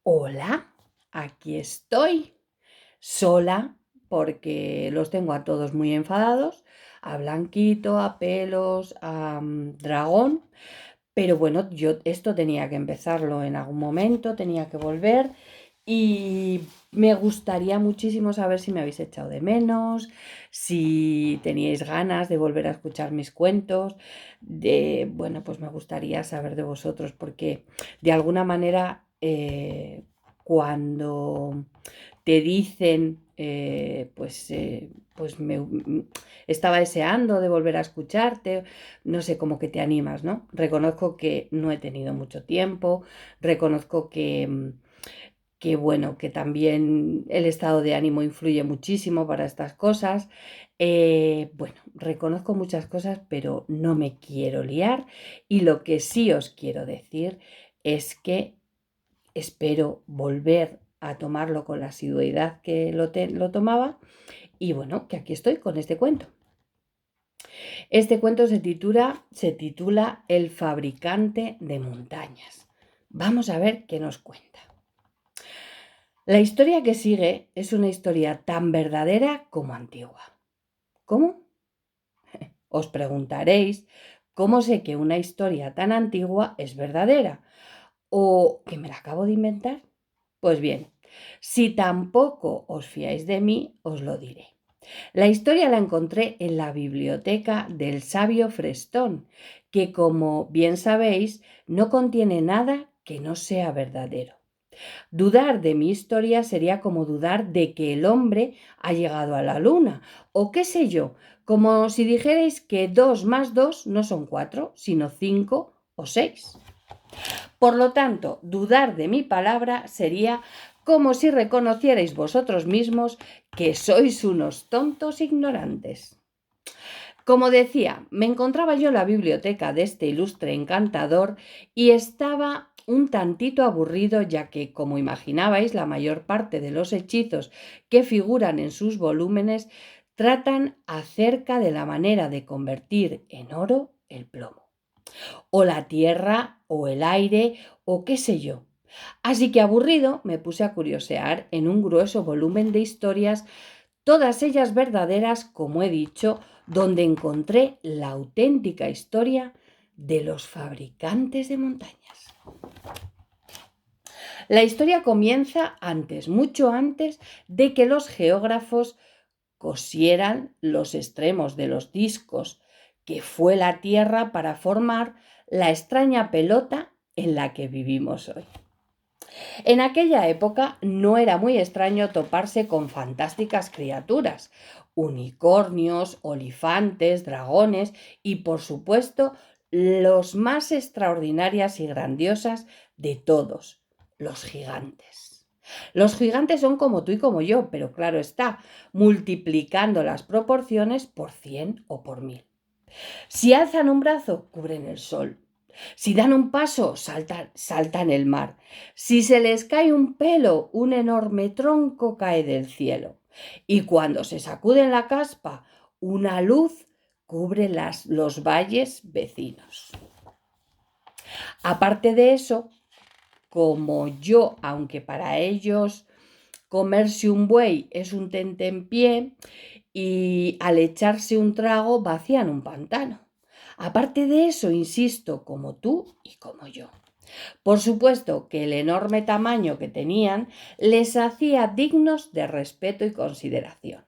Hola, aquí estoy, sola, porque los tengo a todos muy enfadados, a Blanquito, a Pelos, a Dragón, pero bueno, yo esto tenía que empezarlo en algún momento, tenía que volver y me gustaría muchísimo saber si me habéis echado de menos, si teníais ganas de volver a escuchar mis cuentos, bueno, pues me gustaría saber de vosotros porque de alguna manera cuando te dicen, pues estaba deseando de volver a escucharte, no sé, como que te animas, ¿no? Reconozco que no he tenido mucho tiempo, reconozco que bueno, que también el estado de ánimo influye muchísimo para estas cosas. Bueno, reconozco muchas cosas, pero no me quiero liar y lo que sí os quiero decir es que espero volver a tomarlo con la asiduidad que lo tomaba y bueno, que aquí estoy con este cuento. Este cuento se titula El fabricante de montañas. Vamos a ver qué nos cuenta. La historia que sigue es una historia tan verdadera como antigua. ¿Cómo? Os preguntaréis, ¿cómo sé que una historia tan antigua es verdadera? ¿O que me la acabo de inventar? Pues bien, si tampoco os fiáis de mí, os lo diré. La historia la encontré en la biblioteca del sabio Frestón, que como bien sabéis, no contiene nada que no sea verdadero. Dudar de mi historia sería como dudar de que el hombre ha llegado a la luna, o qué sé yo, como si dijerais que 2 más 2 no son 4, sino 5 o 6. Por lo tanto, dudar de mi palabra sería como si reconocierais vosotros mismos que sois unos tontos ignorantes. Como decía, me encontraba yo en la biblioteca de este ilustre encantador y estaba un tantito aburrido, ya que, como imaginabais, la mayor parte de los hechizos que figuran en sus volúmenes tratan acerca de la manera de convertir en oro el plomo, o la tierra, o el aire, o qué sé yo. Así que aburrido me puse a curiosear en un grueso volumen de historias, todas ellas verdaderas, como he dicho, donde encontré la auténtica historia de los fabricantes de montañas. La historia comienza antes, mucho antes de que los geógrafos cosieran los extremos de los discos que fue la Tierra para formar la extraña pelota en la que vivimos hoy. En aquella época no era muy extraño toparse con fantásticas criaturas, unicornios, olifantes, dragones y, por supuesto, los más extraordinarias y grandiosas de todos, los gigantes. Los gigantes son como tú y como yo, pero claro está, multiplicando las proporciones por 100 o por 1000. Si alzan un brazo, cubren el sol. Si dan un paso, saltan el mar. Si se les cae un pelo, un enorme tronco cae del cielo. Y cuando se sacuden la caspa, una luz cubre los valles vecinos. Aparte de eso, como yo, aunque para ellos comerse un buey es un tentempié, y al echarse un trago vacían un pantano. Aparte de eso, insisto, como tú y como yo. Por supuesto que el enorme tamaño que tenían les hacía dignos de respeto y consideración.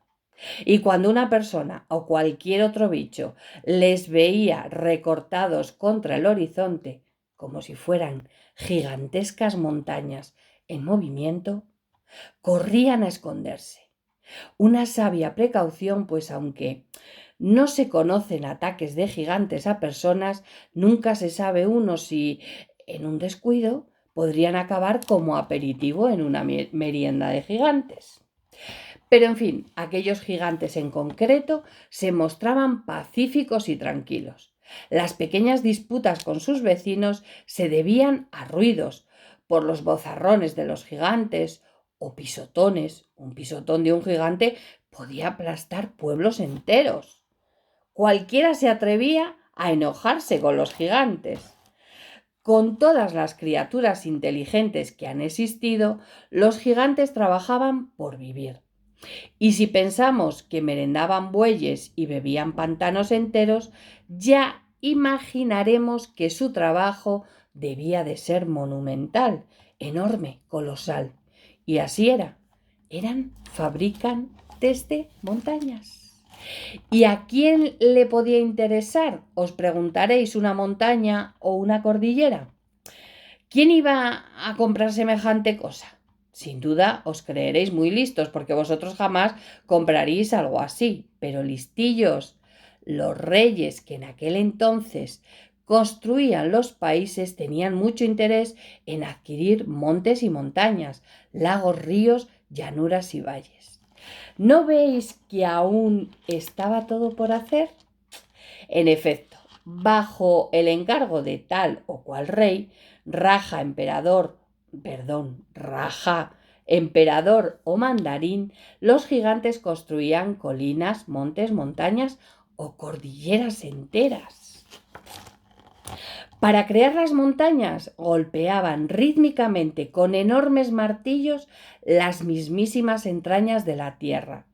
Y cuando una persona o cualquier otro bicho les veía recortados contra el horizonte, como si fueran gigantescas montañas en movimiento, corrían a esconderse. Una sabia precaución, pues aunque no se conocen ataques de gigantes a personas, nunca se sabe uno si en un descuido podrían acabar como aperitivo en una merienda de gigantes. Pero en fin, aquellos gigantes en concreto se mostraban pacíficos y tranquilos. Las pequeñas disputas con sus vecinos se debían a ruidos, por los bozarrones de los gigantes o pisotones. Un pisotón de un gigante podía aplastar pueblos enteros. Cualquiera se atrevía a enojarse con los gigantes. Con todas las criaturas inteligentes que han existido, los gigantes trabajaban por vivir. Y si pensamos que merendaban bueyes y bebían pantanos enteros, ya imaginaremos que su trabajo debía de ser monumental, enorme, colosal. Y así era. Fabrican desde montañas. ¿Y a quién le podía interesar? Os preguntaréis, ¿una montaña o una cordillera? ¿Quién iba a comprar semejante cosa? Sin duda os creeréis muy listos, porque vosotros jamás compraríais algo así. Pero listillos, los reyes que en aquel entonces construían los países tenían mucho interés en adquirir montes y montañas, lagos, ríos, llanuras y valles. ¿No veis que aún estaba todo por hacer? En efecto, bajo el encargo de tal o cual rey, Raja, emperador o mandarín, los gigantes construían colinas, montes, montañas o cordilleras enteras. Para crear las montañas, golpeaban rítmicamente con enormes martillos las mismísimas entrañas de la tierra,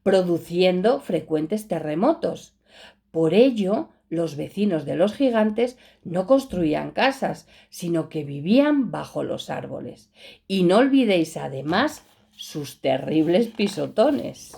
produciendo frecuentes terremotos. Por ello, los vecinos de los gigantes no construían casas, sino que vivían bajo los árboles. Y no olvidéis además sus terribles pisotones.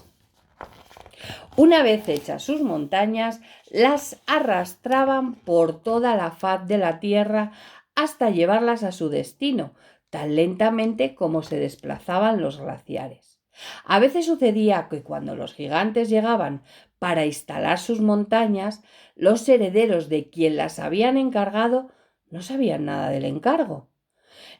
Una vez hechas sus montañas, las arrastraban por toda la faz de la tierra hasta llevarlas a su destino, tan lentamente como se desplazaban los glaciares. A veces sucedía que cuando los gigantes llegaban para instalar sus montañas, los herederos de quien las habían encargado no sabían nada del encargo.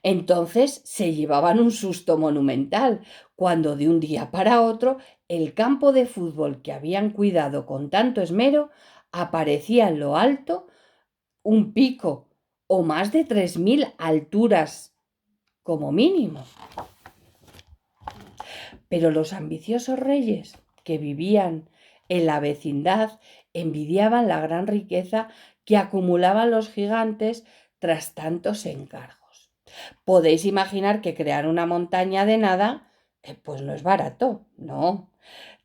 Entonces se llevaban un susto monumental cuando de un día para otro el campo de fútbol que habían cuidado con tanto esmero aparecía en lo alto un pico o más de 3000 alturas como mínimo. Pero los ambiciosos reyes que vivían en la vecindad envidiaban la gran riqueza que acumulaban los gigantes tras tantos encargos. Podéis imaginar que crear una montaña de nada, pues no es barato, no.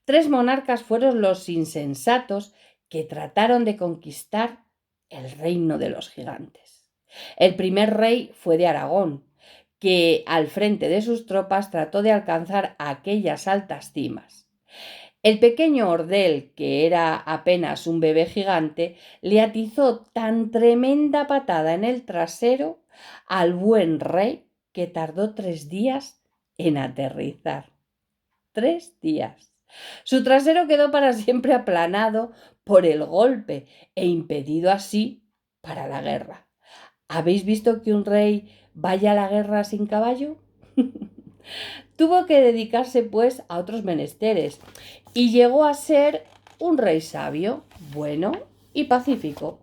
3 monarcas fueron los insensatos que trataron de conquistar el reino de los gigantes. El primer rey fue de Aragón, que al frente de sus tropas trató de alcanzar aquellas altas cimas. El pequeño Ordel, que era apenas un bebé gigante, le atizó tan tremenda patada en el trasero al buen rey que tardó 3 días en aterrizar. 3 días. Su trasero quedó para siempre aplanado por el golpe e impedido así para la guerra. ¿Habéis visto que un rey vaya a la guerra sin caballo? Tuvo que dedicarse pues a otros menesteres y llegó a ser un rey sabio, bueno y pacífico.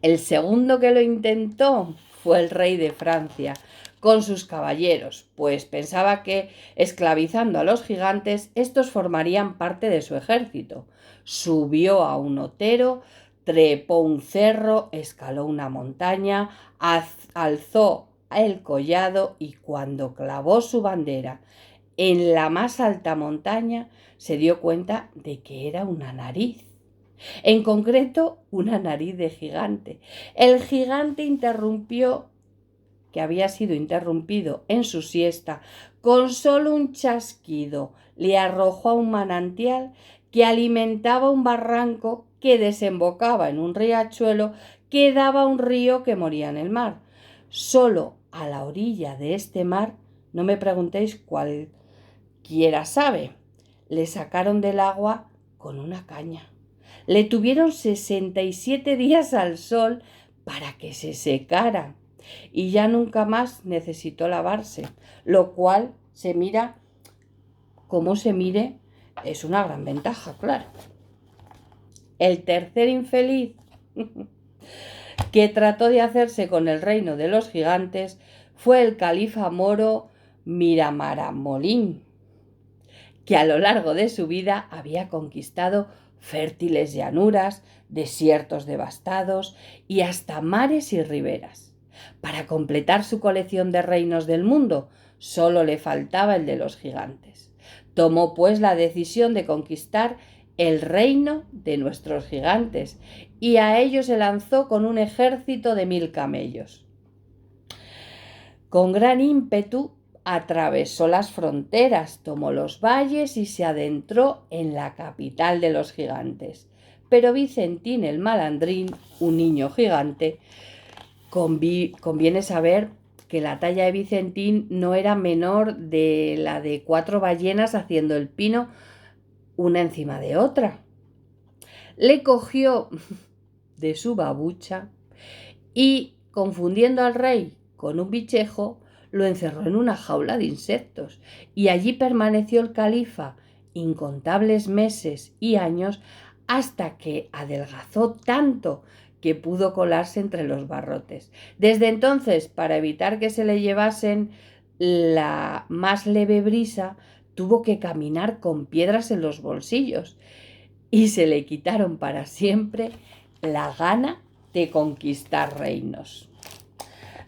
El segundo que lo intentó fue el rey de Francia, con sus caballeros, pues pensaba que esclavizando a los gigantes, estos formarían parte de su ejército. Subió a un otero, trepó un cerro, escaló una montaña, alzó el collado y cuando clavó su bandera en la más alta montaña, se dio cuenta de que era una nariz. En concreto, una nariz de gigante. El gigante que había sido interrumpido en su siesta, con solo un chasquido le arrojó a un manantial que alimentaba un barranco que desembocaba en un riachuelo que daba a un río que moría en el mar. Solo a la orilla de este mar, no me preguntéis cualquiera sabe, le sacaron del agua con una caña. Le tuvieron 67 días al sol para que se secara y ya nunca más necesitó lavarse, lo cual se mira como se mire, es una gran ventaja, claro. El tercer infeliz que trató de hacerse con el reino de los gigantes fue el califa moro Miramaramolín, que a lo largo de su vida había conquistado fértiles llanuras, desiertos devastados y hasta mares y riberas. Para completar su colección de reinos del mundo, solo le faltaba el de los gigantes. Tomó pues la decisión de conquistar el reino de nuestros gigantes y a ellos se lanzó con un ejército de 1000 camellos. Con gran ímpetu atravesó las fronteras, tomó los valles y se adentró en la capital de los gigantes. Pero Vicentín el malandrín, un niño gigante, conviene saber que la talla de Vicentín no era menor de la de 4 ballenas haciendo el pino una encima de otra. Le cogió de su babucha y, confundiendo al rey con un bichejo, lo encerró en una jaula de insectos y allí permaneció el califa incontables meses y años hasta que adelgazó tanto que pudo colarse entre los barrotes. Desde entonces, para evitar que se le llevasen la más leve brisa, tuvo que caminar con piedras en los bolsillos y se le quitaron para siempre la gana de conquistar reinos.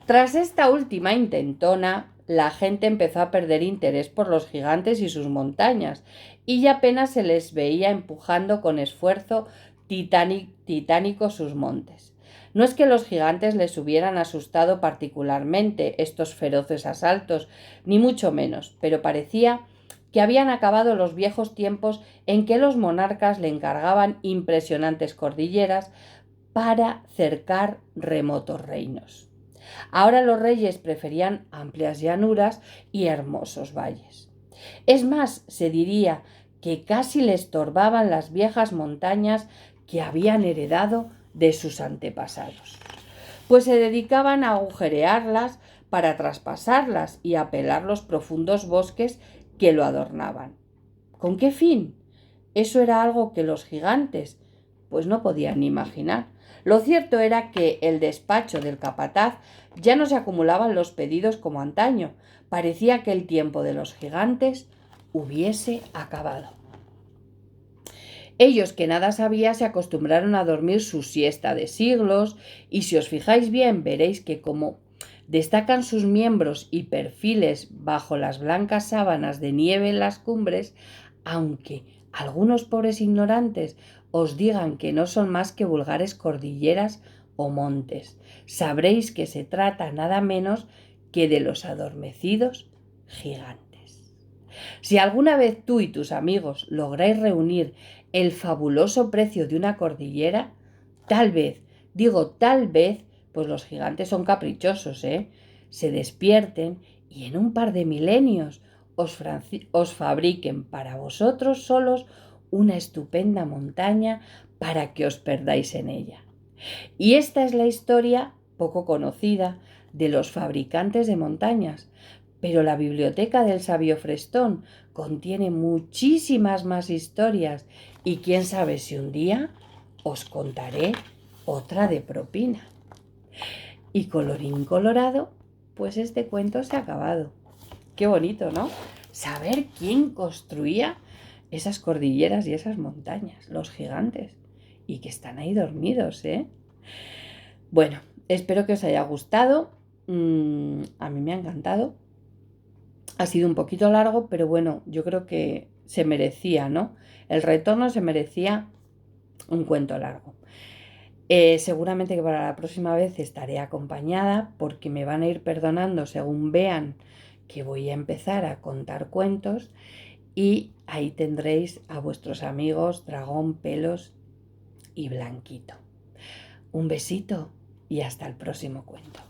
Tras esta última intentona, la gente empezó a perder interés por los gigantes y sus montañas, y ya apenas se les veía empujando con esfuerzo titánico sus montes. No es que los gigantes les hubieran asustado particularmente estos feroces asaltos, ni mucho menos, pero parecía que habían acabado los viejos tiempos en que los monarcas le encargaban impresionantes cordilleras para cercar remotos reinos. Ahora los reyes preferían amplias llanuras y hermosos valles. Es más, se diría que casi les estorbaban las viejas montañas que habían heredado de sus antepasados, pues se dedicaban a agujerearlas para traspasarlas y a pelar los profundos bosques que lo adornaban. ¿Con qué fin? Eso era algo que los gigantes pues no podían ni imaginar. Lo cierto era que el despacho del capataz ya no se acumulaban los pedidos como antaño. Parecía que el tiempo de los gigantes hubiese acabado. Ellos, que nada sabían, se acostumbraron a dormir su siesta de siglos, y si os fijáis bien veréis que como destacan sus miembros y perfiles bajo las blancas sábanas de nieve en las cumbres, aunque algunos pobres ignorantes os digan que no son más que vulgares cordilleras o montes, sabréis que se trata nada menos que de los adormecidos gigantes. Si alguna vez tú y tus amigos lográis reunir el fabuloso precio de una cordillera, tal vez, pues los gigantes son caprichosos, se despierten y en un par de milenios os fabriquen para vosotros solos una estupenda montaña para que os perdáis en ella. Y esta es la historia poco conocida de los fabricantes de montañas, pero la biblioteca del sabio Frestón contiene muchísimas más historias y quién sabe si un día os contaré otra de propina. Y colorín colorado, pues este cuento se ha acabado. Qué bonito, ¿no? Saber quién construía esas cordilleras y esas montañas, los gigantes, y que están ahí dormidos, ¿eh? Bueno, espero que os haya gustado. A mí me ha encantado. Ha sido un poquito largo, pero bueno, yo creo que se merecía, ¿no? El retorno se merecía un cuento largo. Seguramente que para la próxima vez estaré acompañada porque me van a ir perdonando según vean que voy a empezar a contar cuentos, y ahí tendréis a vuestros amigos Dragón, Pelos y Blanquito. Un besito y hasta el próximo cuento.